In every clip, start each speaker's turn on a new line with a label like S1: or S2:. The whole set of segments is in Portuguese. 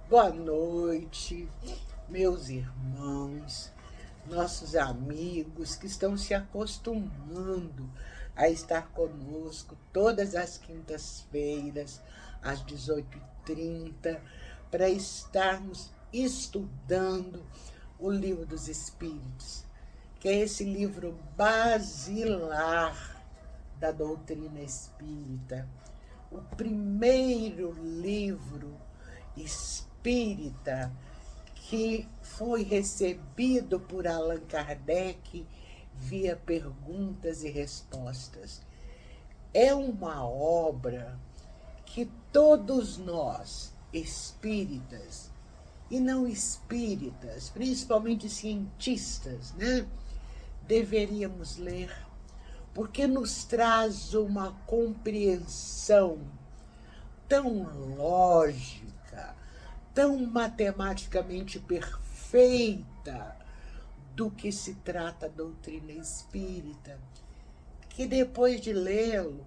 S1: Boa noite, meus irmãos, nossos amigos que estão se acostumando a estar conosco todas as quintas-feiras, às 18h30, para estarmos estudando o Livro dos Espíritos, que é esse livro basilar da doutrina espírita, o primeiro livro espírita que foi recebido por Allan Kardec via perguntas e respostas. É uma obra que todos nós, espíritas e não espíritas, principalmente cientistas, deveríamos ler, porque nos traz uma compreensão tão lógica, tão matematicamente perfeita do que se trata a doutrina espírita, que depois de lê-lo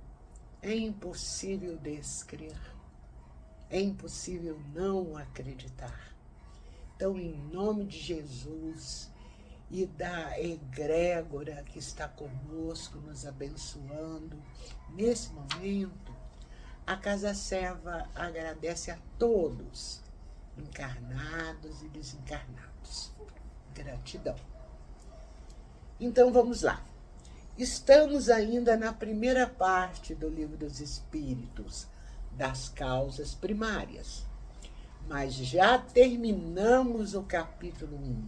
S1: é impossível descrer, é impossível não acreditar. Então, em nome de Jesus e da egrégora que está conosco, nos abençoando, nesse momento, a Casa Serva agradece a todos, encarnados e desencarnados. Gratidão. Então, vamos lá. Estamos ainda na primeira parte do Livro dos Espíritos, das causas primárias. Mas já terminamos o capítulo 1.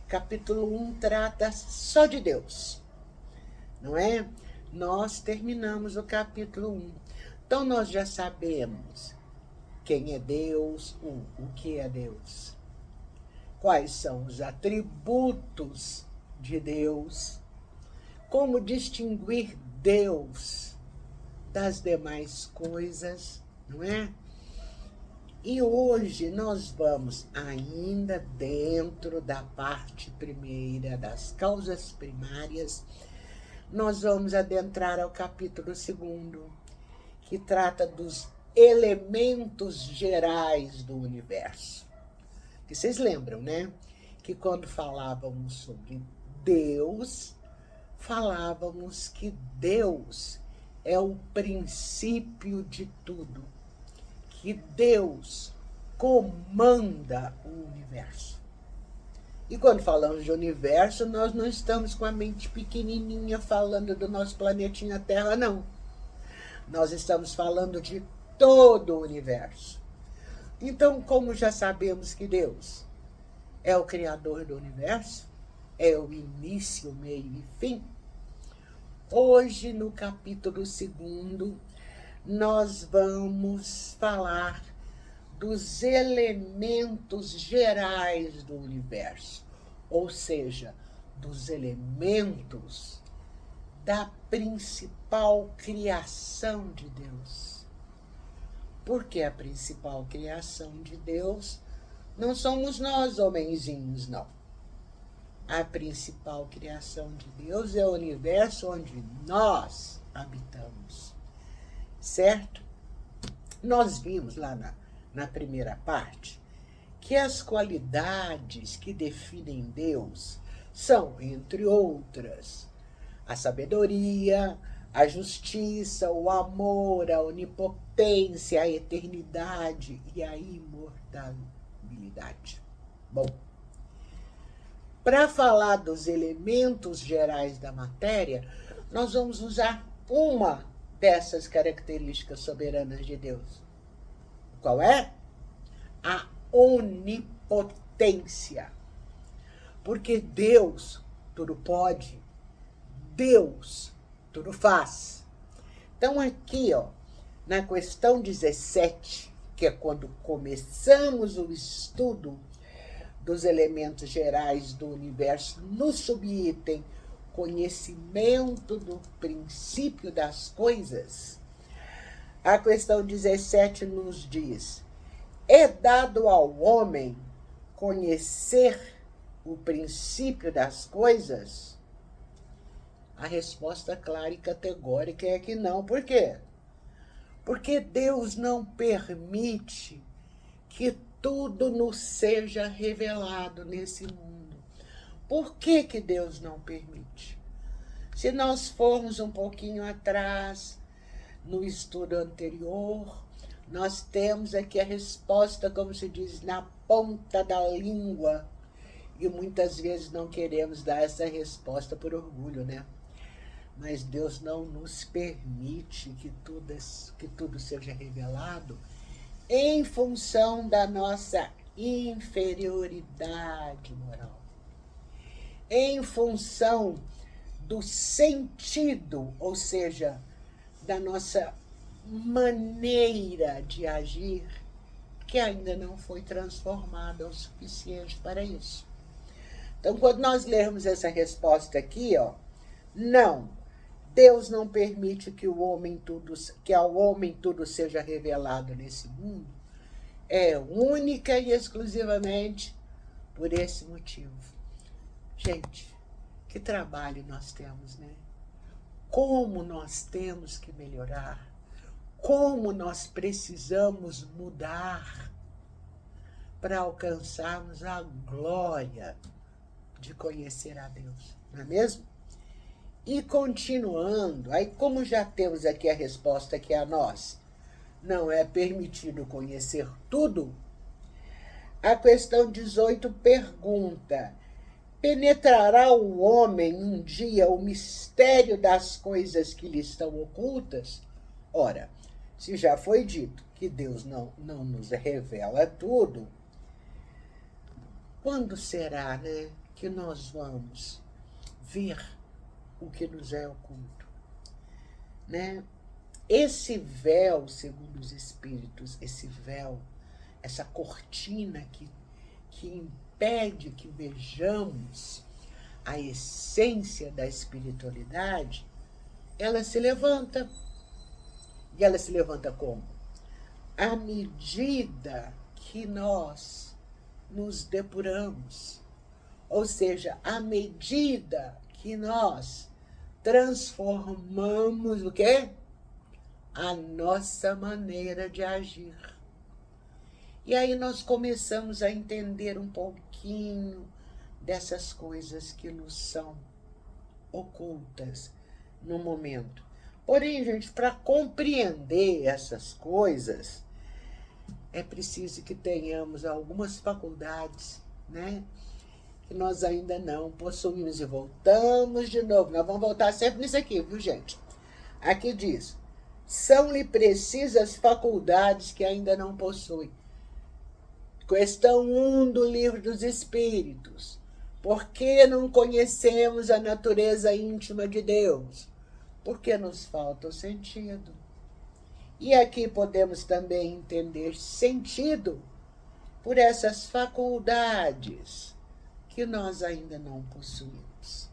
S1: Capítulo 1 trata só de Deus, não é? Nós terminamos o capítulo 1. Então, nós já sabemos quem é Deus, o que é Deus, quais são os atributos de Deus, como distinguir Deus das demais coisas, não é? E hoje nós vamos, ainda dentro da parte primeira das causas primárias, nós vamos adentrar ao capítulo 2º, que trata dos elementos gerais do universo. Que vocês lembram, que quando falávamos sobre Deus, falávamos que Deus é o princípio de tudo, que Deus comanda o universo. E quando falamos de universo, nós não estamos com a mente pequenininha falando do nosso planetinha Terra, não. Nós estamos falando de todo o universo. Então, como já sabemos que Deus é o Criador do universo, é o início, meio e fim, hoje, no capítulo 2º, nós vamos falar dos elementos gerais do universo, ou seja, dos elementos da principal criação de Deus. Porque a principal criação de Deus não somos nós, homenzinhos, não. A principal criação de Deus é o universo onde nós habitamos. Certo? Nós vimos lá na primeira parte que as qualidades que definem Deus são, entre outras, a sabedoria, a justiça, o amor, a onipotência, a eternidade e a imortalidade. Bom, para falar dos elementos gerais da matéria, nós vamos usar uma dessas características soberanas de Deus. Qual é? A onipotência. Porque Deus tudo pode, Deus tudo faz. Então, aqui, na questão 17, que é quando começamos o estudo dos elementos gerais do universo, no subitem conhecimento do princípio das coisas, a questão 17 nos diz: é dado ao homem conhecer o princípio das coisas? A resposta clara e categórica é que não. Por quê? Porque Deus não permite que tudo nos seja revelado nesse mundo. Por que que Deus não permite? Se nós formos um pouquinho atrás, no estudo anterior, nós temos aqui a resposta, como se diz, na ponta da língua. E muitas vezes não queremos dar essa resposta por orgulho, né? Mas Deus não nos permite que tudo seja revelado em função da nossa inferioridade moral, em função do sentido, ou seja, da nossa maneira de agir, que ainda não foi transformada o suficiente para isso. Então, quando nós lermos essa resposta aqui, ó, não, Deus não permite que ao homem tudo seja revelado nesse mundo, é única e exclusivamente por esse motivo. Gente, que trabalho nós temos, né? Como nós temos que melhorar, como nós precisamos mudar para alcançarmos a glória de conhecer a Deus, não é mesmo? E continuando, aí como já temos aqui a resposta que é a nós, não é permitido conhecer tudo, a questão 18 pergunta: penetrará o homem um dia o mistério das coisas que lhe estão ocultas? Ora, se já foi dito que Deus não nos revela tudo, quando será, né, que nós vamos ver o que nos é oculto? Né? Esse véu, segundo os espíritos, esse véu, essa cortina que impede que vejamos a essência da espiritualidade, ela se levanta. E ela se levanta como? À medida que nós nos depuramos. Ou seja, à medida que nós transformamos o quê? A nossa maneira de agir. E aí nós começamos a entender um pouquinho dessas coisas que nos são ocultas no momento. Porém, gente, para compreender essas coisas, é preciso que tenhamos algumas faculdades, né, que nós ainda não possuímos. E voltamos de novo. Nós vamos voltar sempre nisso aqui, viu, gente? Aqui diz: são-lhe precisas faculdades que ainda não possui. Questão 1 do Livro dos Espíritos. Por que não conhecemos a natureza íntima de Deus? Porque nos falta o sentido. E aqui podemos também entender sentido por essas faculdades que nós ainda não possuímos.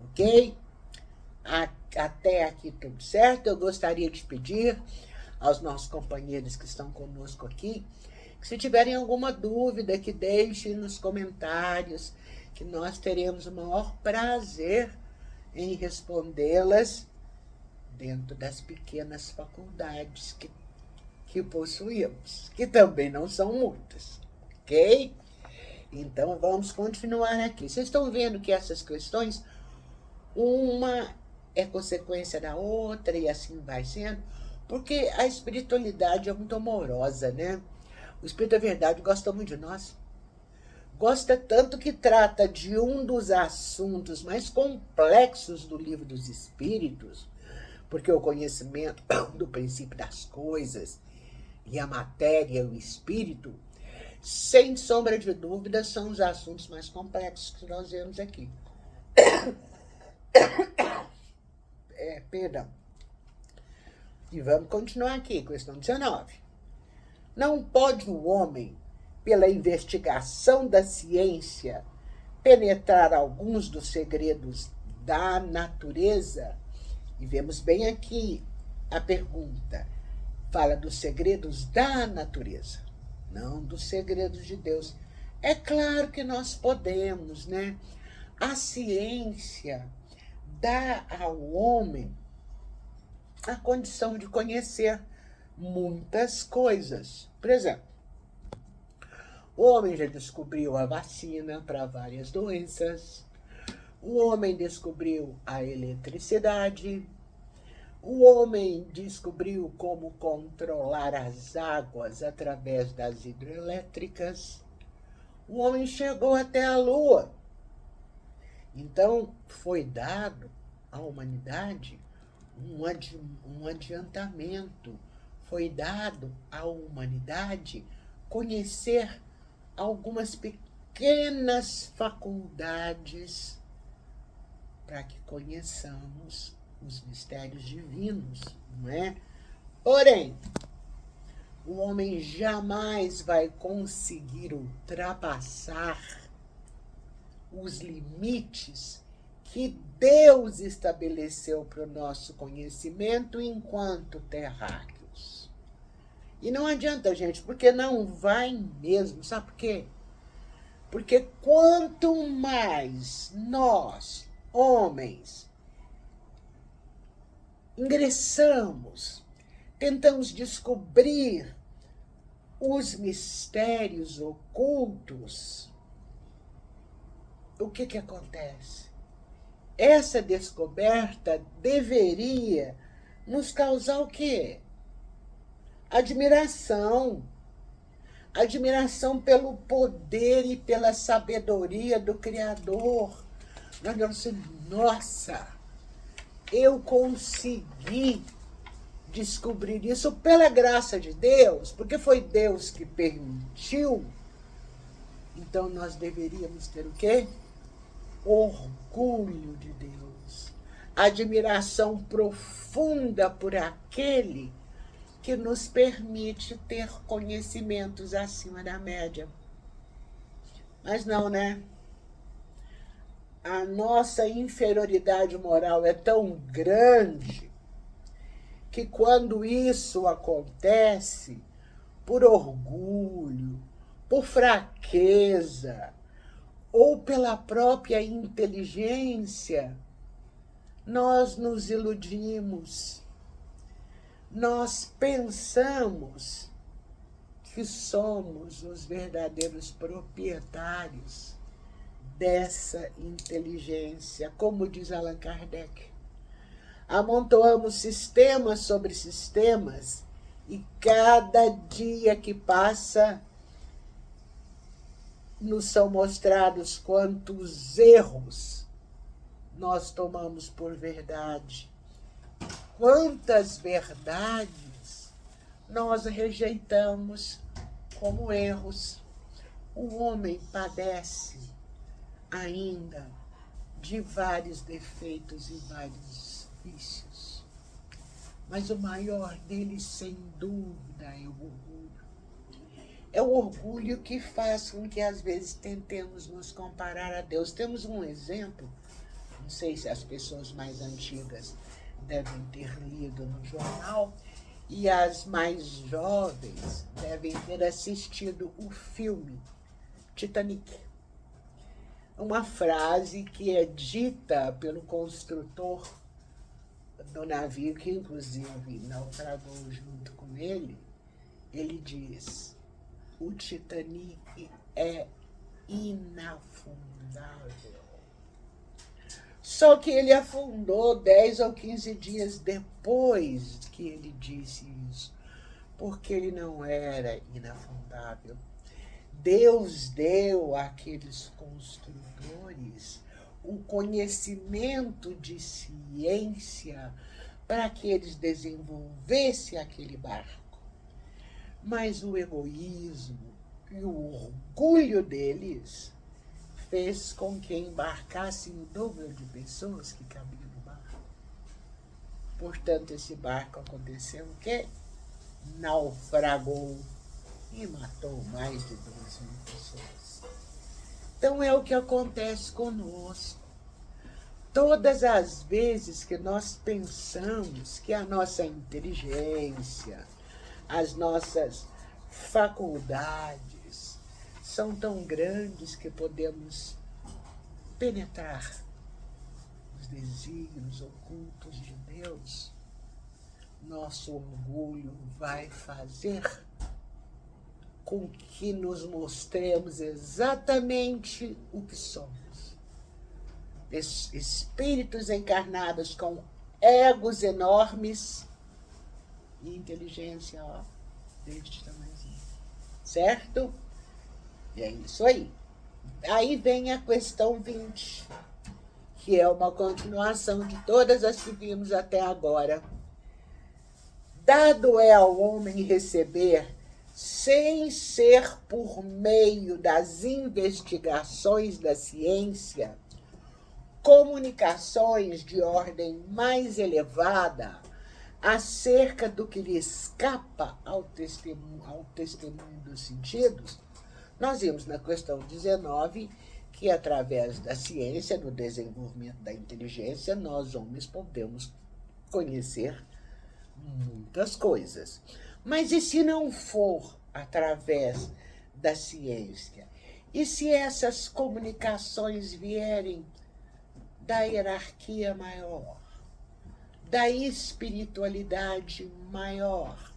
S1: Ok? Até aqui tudo certo. Eu gostaria de pedir aos nossos companheiros que estão conosco aqui, que se tiverem alguma dúvida, que deixem nos comentários, que nós teremos o maior prazer em respondê-las dentro das pequenas faculdades que possuímos, que também não são muitas, ok? Então, vamos continuar aqui. Vocês estão vendo que essas questões, uma é consequência da outra e assim vai sendo, porque a espiritualidade é muito amorosa, né? O Espírito da Verdade gosta muito de nós. Gosta tanto que trata de um dos assuntos mais complexos do Livro dos Espíritos, porque o conhecimento do princípio das coisas e a matéria e o espírito, sem sombra de dúvida, são os assuntos mais complexos que nós vemos aqui. Perdão. E vamos continuar aqui, questão 19. Não pode o homem, pela investigação da ciência, penetrar alguns dos segredos da natureza? E vemos bem aqui a pergunta. Fala dos segredos da natureza, não dos segredos de Deus. É claro que nós podemos, né? A ciência dá ao homem a condição de conhecer muitas coisas. Por exemplo, O homem já descobriu a vacina para várias doenças. O homem descobriu a eletricidade. O homem descobriu como controlar as águas através das hidrelétricas. O homem chegou até a Lua. Então, foi dado à humanidade um adiantamento. Foi dado à humanidade conhecer algumas pequenas faculdades para que conheçamos os mistérios divinos, não é? Porém, o homem jamais vai conseguir ultrapassar os limites que Deus estabeleceu para o nosso conhecimento enquanto terráqueos. E não adianta, gente, porque não vai mesmo. Sabe por quê? Porque quanto mais nós, homens, ingressamos, tentamos descobrir os mistérios ocultos, o que acontece? Essa descoberta deveria nos causar o quê? Admiração. Admiração pelo poder e pela sabedoria do Criador. Nós vamos dizer, nossa, eu consegui descobrir isso pela graça de Deus, porque foi Deus que permitiu. Então nós deveríamos ter o quê? Orgulho de Deus, admiração profunda por aquele que nos permite ter conhecimentos acima da média. Mas não, né? A nossa inferioridade moral é tão grande que quando isso acontece, por orgulho, por fraqueza, ou pela própria inteligência, nós nos iludimos. Nós pensamos que somos os verdadeiros proprietários dessa inteligência, como diz Allan Kardec. Amontoamos sistemas sobre sistemas e cada dia que passa nos são mostrados quantos erros nós tomamos por verdade. Quantas verdades nós rejeitamos como erros. O homem padece ainda de vários defeitos e vários vícios. Mas o maior deles, sem dúvida, é o orgulho. É o orgulho que faz com que, às vezes, tentemos nos comparar a Deus. Temos um exemplo, não sei se as pessoas mais antigas devem ter lido no jornal, e as mais jovens devem ter assistido o filme Titanic. Uma frase que é dita pelo construtor do navio, que inclusive naufragou junto com ele, ele diz: o Titanic é inafundável. Só que ele afundou 10 ou 15 dias depois que ele disse isso, porque ele não era inafundável. Deus deu àqueles construtores o conhecimento de ciência para que eles desenvolvessem aquele barco. Mas o egoísmo e o orgulho deles fez com que embarcassem o dobro de pessoas que cabiam no barco. Portanto, esse barco aconteceu o quê? Naufragou e matou mais de 2.000 pessoas. Então é o que acontece conosco. Todas as vezes que nós pensamos que a nossa inteligência, as nossas faculdades são tão grandes que podemos penetrar os desígnios ocultos de Deus, nosso orgulho vai fazer com que nos mostremos exatamente o que somos. Espíritos encarnados com egos enormes e inteligência, ó, deste tamanhozinho. Certo? E é isso aí. Aí vem a questão 20, que é uma continuação de todas as que vimos até agora. Dado é ao homem receber, sem ser por meio das investigações da ciência, comunicações de ordem mais elevada acerca do que lhe escapa ao testemunho dos sentidos. Nós vimos na questão 19 que, através da ciência, no desenvolvimento da inteligência, nós, homens, podemos conhecer muitas coisas. Mas e se não for através da ciência? E se essas comunicações vierem da hierarquia maior, da espiritualidade maior,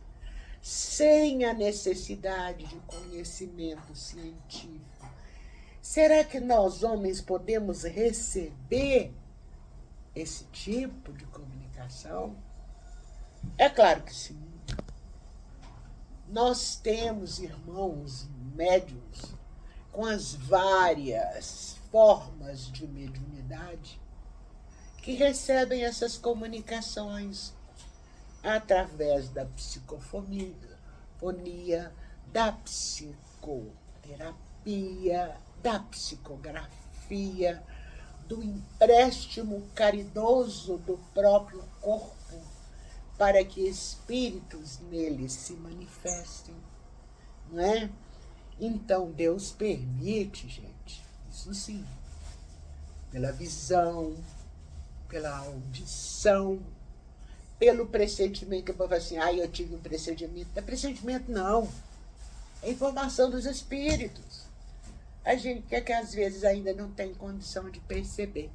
S1: sem a necessidade de conhecimento científico? Será que nós, homens, podemos receber esse tipo de comunicação? É claro que sim. Nós temos irmãos médiuns com as várias formas de mediunidade que recebem essas comunicações através da psicofonia, da psicoterapia, da psicografia, do empréstimo caridoso do próprio corpo para que espíritos neles se manifestem, não é? Então, Deus permite, gente, isso sim, pela visão, pela audição, pelo pressentimento, que eu vou falar assim, eu tive um pressentimento. Não é pressentimento, não. É informação dos espíritos. A gente que às vezes ainda não tem condição de perceber.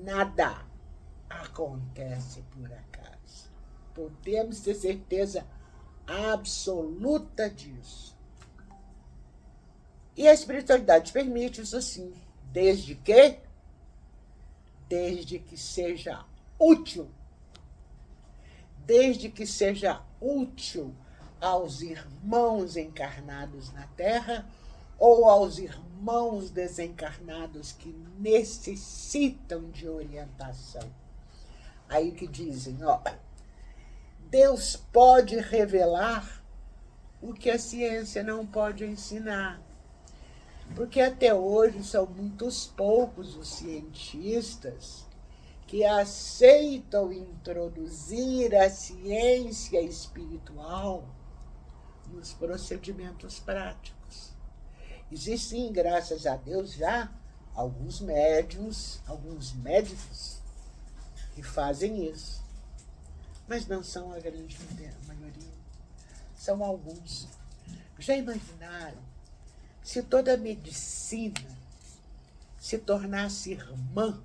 S1: Nada acontece por acaso. Podemos ter certeza absoluta disso. E a espiritualidade permite isso sim, desde que seja útil. Desde que seja útil aos irmãos encarnados na Terra ou aos irmãos desencarnados que necessitam de orientação. Aí que dizem, Deus pode revelar o que a ciência não pode ensinar. Porque até hoje são muitos poucos os cientistas que aceitam introduzir a ciência espiritual nos procedimentos práticos. Existem, graças a Deus, já alguns médiuns, alguns médicos que fazem isso. Mas não são a grande maioria. São alguns. Já imaginaram se toda a medicina se tornasse irmã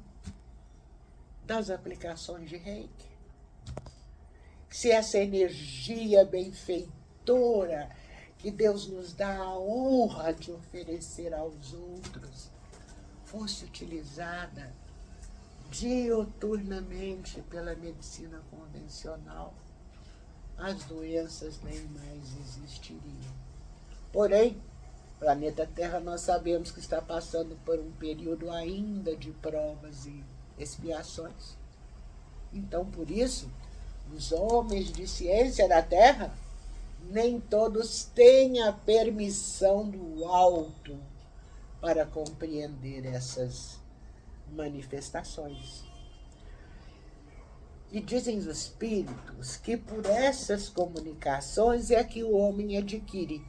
S1: das aplicações de Reiki? Se essa energia benfeitora que Deus nos dá a honra de oferecer aos outros fosse utilizada diuturnamente pela medicina convencional, as doenças nem mais existiriam. Porém, o planeta Terra nós sabemos que está passando por um período ainda de provas e expiações. Então, por isso, os homens de ciência da Terra nem todos têm a permissão do alto para compreender essas manifestações. E dizem os espíritos que por essas comunicações é que o homem adquire,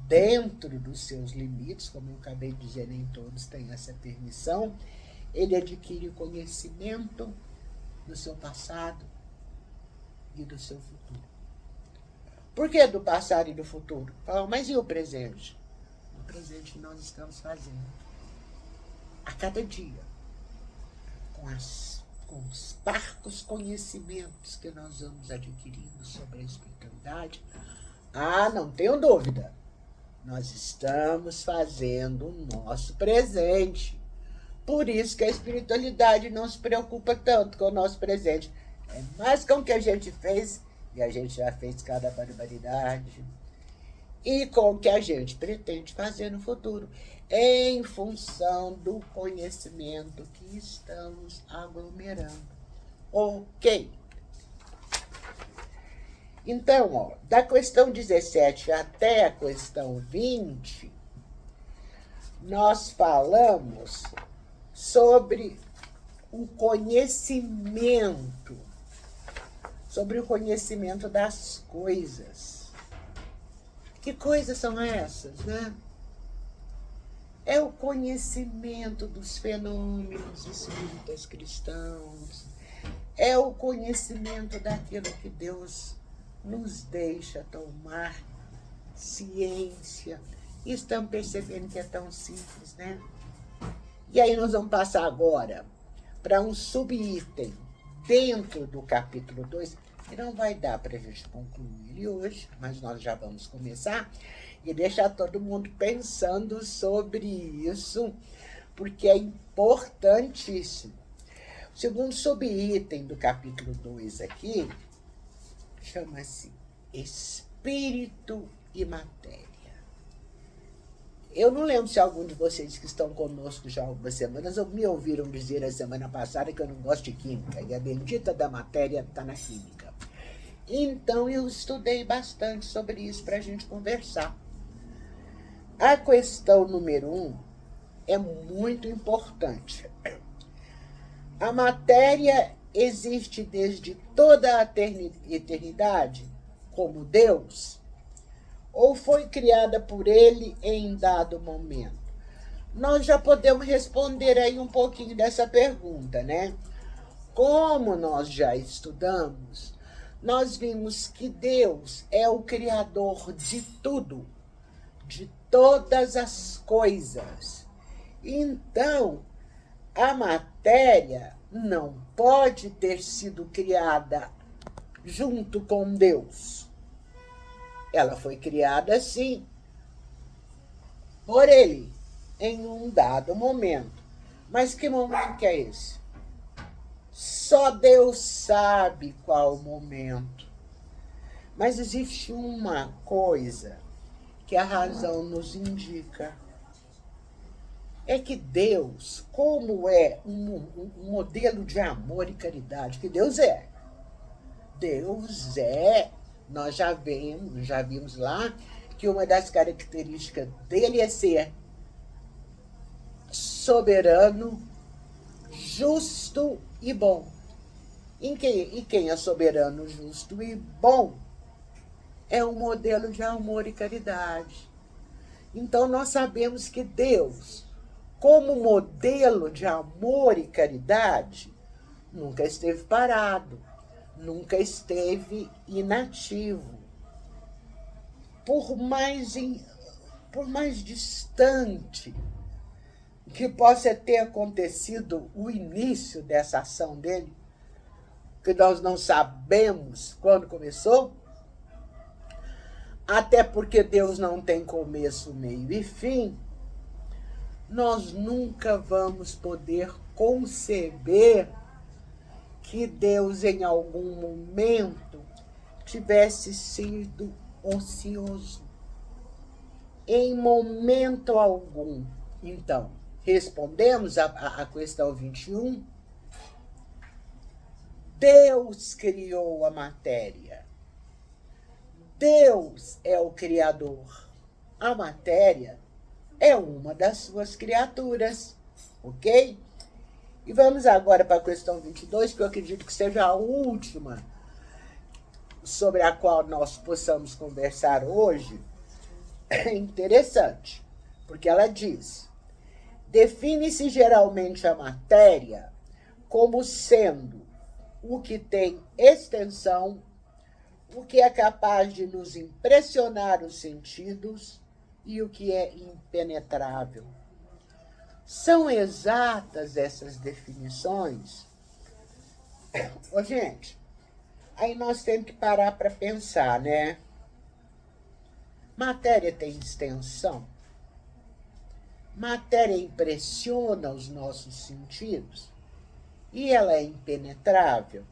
S1: dentro dos seus limites, como eu acabei de dizer, nem todos têm essa permissão, ele adquire conhecimento do seu passado e do seu futuro. Por que do passado e do futuro? Falam, mas e o presente? O presente nós estamos fazendo a cada dia, com os parcos conhecimentos que nós vamos adquirindo sobre a espiritualidade. Não tenho dúvida. Nós estamos fazendo o nosso presente. Por isso que a espiritualidade não se preocupa tanto com o nosso presente. É mais com o que a gente fez, e a gente já fez cada barbaridade, e com o que a gente pretende fazer no futuro, em função do conhecimento que estamos aglomerando. Ok? Então, ó, da questão 17 até a questão 20, nós falamos sobre o conhecimento, das coisas. Que coisas são essas, né? É o conhecimento dos fenômenos espíritas cristãos, é o conhecimento daquilo que Deus nos deixa tomar ciência. E estamos percebendo que é tão simples, né? E aí nós vamos passar agora para um subitem dentro do capítulo 2, que não vai dar para a gente concluir ele hoje, mas nós já vamos começar e deixar todo mundo pensando sobre isso, porque é importantíssimo. O segundo subitem do capítulo 2 aqui chama-se Espírito e Matéria. Eu não lembro se algum de vocês que estão conosco já há algumas semanas me ouviram dizer a semana passada que eu não gosto de química, e a bendita da matéria está na química. Então eu estudei bastante sobre isso para a gente conversar. A questão número 1 é muito importante. A matéria existe desde toda a eternidade como Deus? Ou foi criada por ele em dado momento? Nós já podemos responder aí um pouquinho dessa pergunta, né? Como nós já estudamos, nós vimos que Deus é o criador de tudo, de todas as coisas. Então, a matéria não pode ter sido criada junto com Deus. Ela foi criada, sim, por ele, em um dado momento. Mas que momento que é esse? Só Deus sabe qual momento. Mas existe uma coisa que a razão nos indica. É que Deus, como é um modelo de amor e caridade, que Deus é. Deus é, nós já vimos lá, que uma das características dele é ser soberano, justo e bom. E quem é soberano, justo e bom é um modelo de amor e caridade. Então nós sabemos que Deus, como modelo de amor e caridade, nunca esteve parado, nunca esteve inativo. Por mais distante que possa ter acontecido o início dessa ação dele, que nós não sabemos quando começou, até porque Deus não tem começo, meio e fim, nós nunca vamos poder conceber que Deus, em algum momento, tivesse sido ocioso. Em momento algum. Então, respondemos a questão 21. Deus criou a matéria. Deus é o Criador. A matéria é uma das suas criaturas, ok? E vamos agora para a questão 22, que eu acredito que seja a última sobre a qual nós possamos conversar hoje. É interessante, porque ela diz: define-se geralmente a matéria como sendo o que tem extensão, o que é capaz de nos impressionar os sentidos e o que é impenetrável. São exatas essas definições? Ô, gente, aí nós temos que parar para pensar, né? Matéria tem extensão? Matéria impressiona os nossos sentidos? E ela é impenetrável?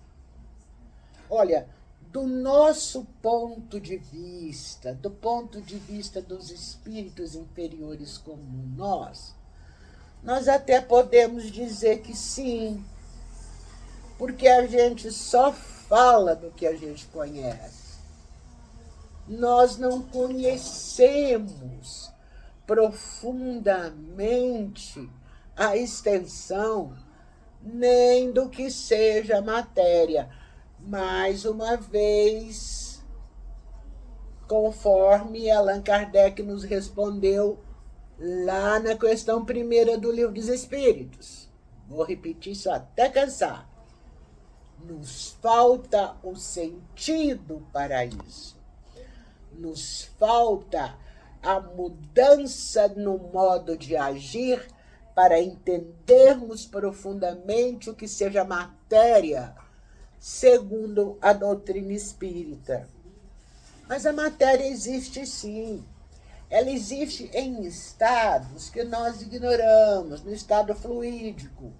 S1: Olha, do nosso ponto de vista, do ponto de vista dos espíritos inferiores como nós até podemos dizer que sim, porque a gente só fala do que a gente conhece. Nós não conhecemos profundamente a extensão nem do que seja matéria. Mais uma vez, conforme Allan Kardec nos respondeu lá na questão 1ª do Livro dos Espíritos. Vou repetir isso até cansar. Nos falta o sentido para isso. Nos falta a mudança no modo de agir para entendermos profundamente o que seja matéria, segundo a doutrina espírita. Mas a matéria existe sim. Ela existe em estados que nós ignoramos, no estado fluídico,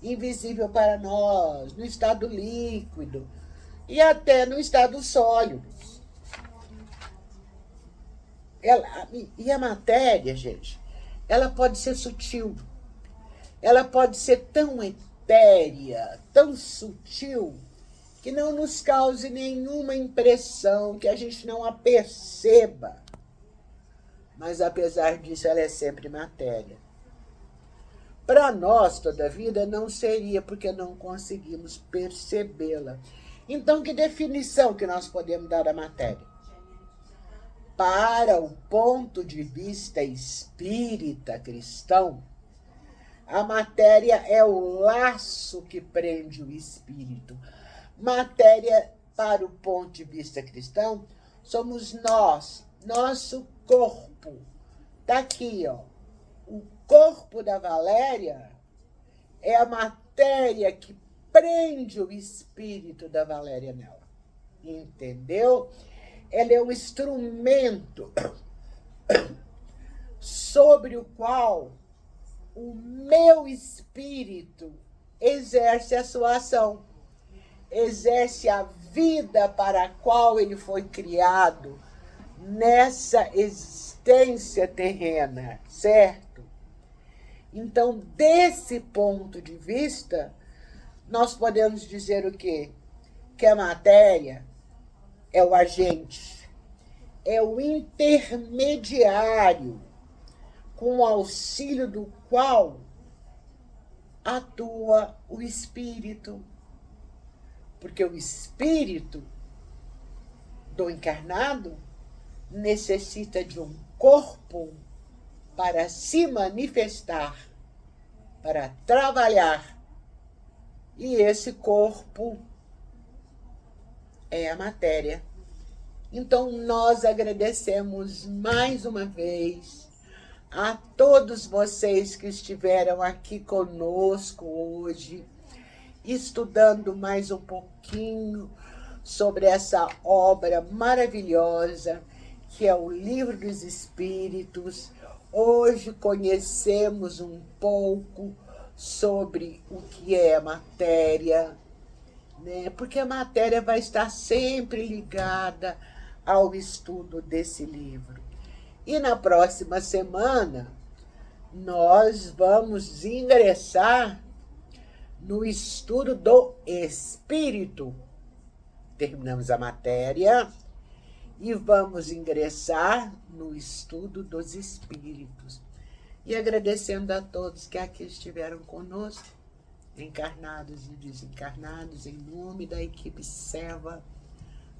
S1: invisível para nós, no estado líquido e até no estado sólido. E a matéria, gente, ela pode ser sutil, ela pode ser tão etérea, tão sutil, que não nos cause nenhuma impressão, que a gente não a perceba. Mas, apesar disso, ela é sempre matéria. Para nós, toda a vida, não seria, porque não conseguimos percebê-la. Então, que definição que nós podemos dar à matéria? Para o ponto de vista espírita cristão, a matéria é o laço que prende o espírito. Matéria, para o ponto de vista cristão, somos nós, nosso corpo. Está aqui, ó. O corpo da Valéria é a matéria que prende o espírito da Valéria nela. Entendeu? Ela é o instrumento sobre o qual o meu espírito exerce a sua ação, exerce a vida para a qual ele foi criado nessa existência terrena, certo? Então, desse ponto de vista, nós podemos dizer o quê? Que a matéria é o agente, é o intermediário com o auxílio do qual atua o espírito. Porque o espírito do encarnado necessita de um corpo para se manifestar, para trabalhar. E esse corpo é a matéria. Então, nós agradecemos mais uma vez a todos vocês que estiveram aqui conosco hoje, estudando mais um pouquinho sobre essa obra maravilhosa que é o Livro dos Espíritos. Hoje conhecemos um pouco sobre o que é a matéria, né? Porque a matéria vai estar sempre ligada ao estudo desse livro. E na próxima semana, nós vamos ingressar no estudo do espírito. Terminamos a matéria e vamos ingressar no estudo dos espíritos. E agradecendo a todos que aqui estiveram conosco, encarnados e desencarnados, em nome da equipe Seva,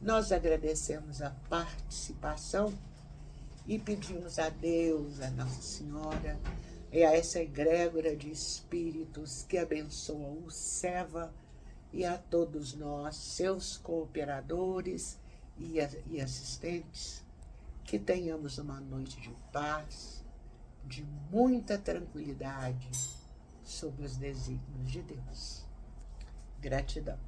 S1: nós agradecemos a participação e pedimos a Deus, a Nossa Senhora, e a essa egrégora de espíritos que abençoa o Seva e a todos nós, seus cooperadores e assistentes, que tenhamos uma noite de paz, de muita tranquilidade, sob os desígnios de Deus. Gratidão.